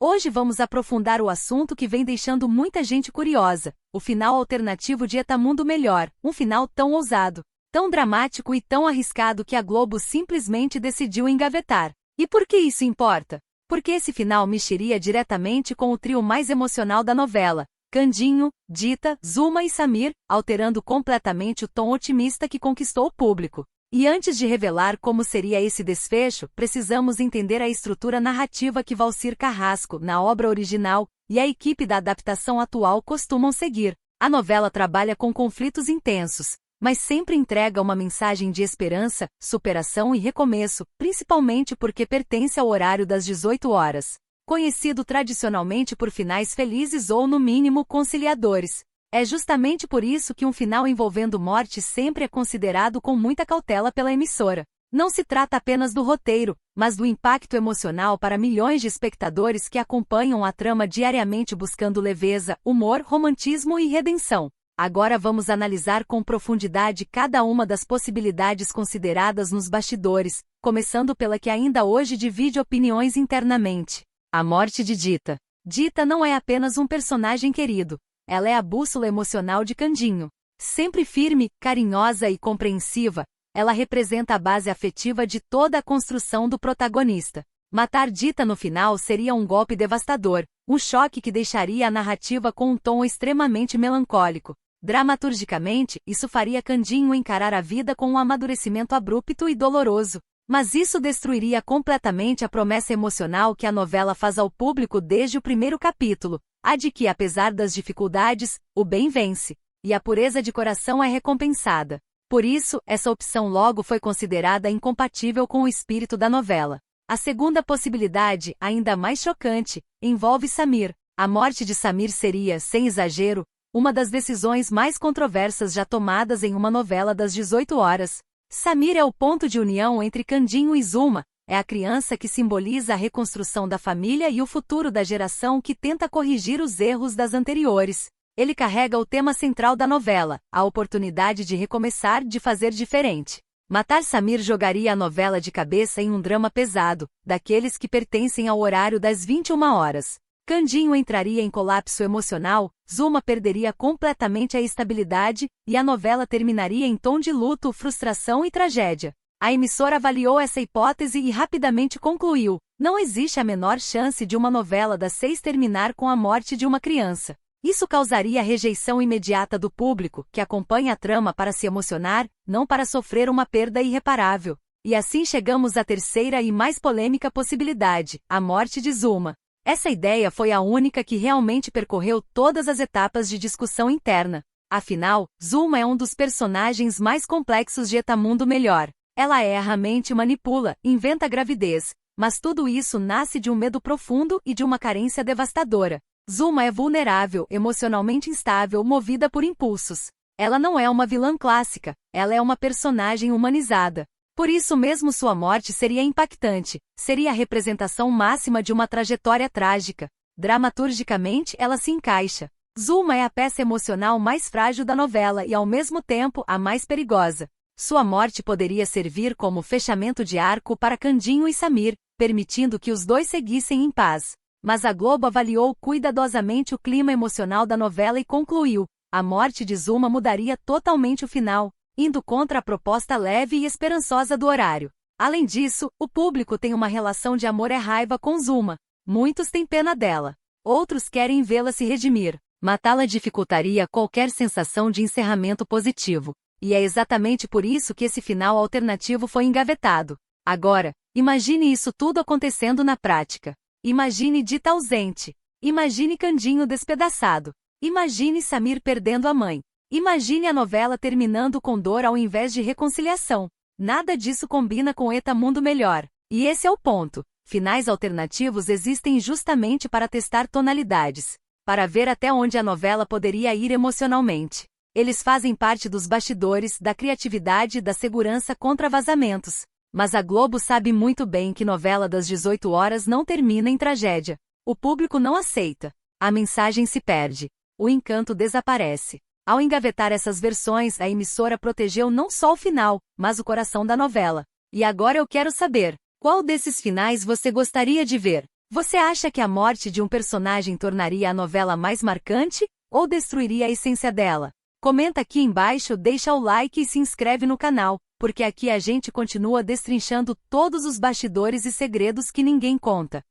Hoje vamos aprofundar o assunto que vem deixando muita gente curiosa, o final alternativo de Etamundo Melhor, um final tão ousado, tão dramático e tão arriscado que a Globo simplesmente decidiu engavetar. E por que isso importa? Porque esse final mexeria diretamente com o trio mais emocional da novela, Candinho, Dita, Zuma e Samir, alterando completamente o tom otimista que conquistou o público. E antes de revelar como seria esse desfecho, precisamos entender a estrutura narrativa que Valcir Carrasco, na obra original, e a equipe da adaptação atual costumam seguir. A novela trabalha com conflitos intensos, mas sempre entrega uma mensagem de esperança, superação e recomeço, principalmente porque pertence ao horário das 18 horas, conhecido tradicionalmente por finais felizes ou, no mínimo, conciliadores. É justamente por isso que um final envolvendo morte sempre é considerado com muita cautela pela emissora. Não se trata apenas do roteiro, mas do impacto emocional para milhões de espectadores que acompanham a trama diariamente buscando leveza, humor, romantismo e redenção. Agora vamos analisar com profundidade cada uma das possibilidades consideradas nos bastidores, começando pela que ainda hoje divide opiniões internamente. A morte de Dita. Dita não é apenas um personagem querido. Ela é a bússola emocional de Candinho. Sempre firme, carinhosa e compreensiva, ela representa a base afetiva de toda a construção do protagonista. Matar Dita no final seria um golpe devastador, um choque que deixaria a narrativa com um tom extremamente melancólico. Dramaturgicamente, isso faria Candinho encarar a vida com um amadurecimento abrupto e doloroso. Mas isso destruiria completamente a promessa emocional que a novela faz ao público desde o primeiro capítulo, a de que, apesar das dificuldades, o bem vence, e a pureza de coração é recompensada. Por isso, essa opção logo foi considerada incompatível com o espírito da novela. A segunda possibilidade, ainda mais chocante, envolve Samir. A morte de Samir seria, sem exagero, uma das decisões mais controversas já tomadas em uma novela das 18 horas. Samir é o ponto de união entre Candinho e Zuma, é a criança que simboliza a reconstrução da família e o futuro da geração que tenta corrigir os erros das anteriores. Ele carrega o tema central da novela, a oportunidade de recomeçar, de fazer diferente. Matar Samir jogaria a novela de cabeça em um drama pesado, daqueles que pertencem ao horário das 21 horas. Candinho entraria em colapso emocional, Zuma perderia completamente a estabilidade, e a novela terminaria em tom de luto, frustração e tragédia. A emissora avaliou essa hipótese e rapidamente concluiu: não existe a menor chance de uma novela das 6 terminar com a morte de uma criança. Isso causaria rejeição imediata do público, que acompanha a trama para se emocionar, não para sofrer uma perda irreparável. E assim chegamos à terceira e mais polêmica possibilidade, a morte de Zuma. Essa ideia foi a única que realmente percorreu todas as etapas de discussão interna. Afinal, Zuma é um dos personagens mais complexos de Etamundo Melhor. Ela erra a mente e manipula, inventa gravidez, mas tudo isso nasce de um medo profundo e de uma carência devastadora. Zuma é vulnerável, emocionalmente instável, movida por impulsos. Ela não é uma vilã clássica, ela é uma personagem humanizada. Por isso mesmo sua morte seria impactante, seria a representação máxima de uma trajetória trágica. Dramaturgicamente ela se encaixa. Zuma é a peça emocional mais frágil da novela e ao mesmo tempo a mais perigosa. Sua morte poderia servir como fechamento de arco para Candinho e Samir, permitindo que os dois seguissem em paz. Mas a Globo avaliou cuidadosamente o clima emocional da novela e concluiu: a morte de Zuma mudaria totalmente o final, indo contra a proposta leve e esperançosa do horário. Além disso, o público tem uma relação de amor e raiva com Zuma. Muitos têm pena dela. Outros querem vê-la se redimir. Matá-la dificultaria qualquer sensação de encerramento positivo. E é exatamente por isso que esse final alternativo foi engavetado. Agora, imagine isso tudo acontecendo na prática. Imagine Dita ausente. Imagine Candinho despedaçado. Imagine Samir perdendo a mãe. Imagine a novela terminando com dor ao invés de reconciliação. Nada disso combina com Etamundo Melhor. E esse é o ponto. Finais alternativos existem justamente para testar tonalidades, para ver até onde a novela poderia ir emocionalmente. Eles fazem parte dos bastidores, da criatividade e da segurança contra vazamentos. Mas a Globo sabe muito bem que novela das 18 horas não termina em tragédia. O público não aceita. A mensagem se perde. O encanto desaparece. Ao engavetar essas versões, a emissora protegeu não só o final, mas o coração da novela. E agora eu quero saber, qual desses finais você gostaria de ver? Você acha que a morte de um personagem tornaria a novela mais marcante, ou destruiria a essência dela? Comenta aqui embaixo, deixa o like e se inscreve no canal, porque aqui a gente continua destrinchando todos os bastidores e segredos que ninguém conta.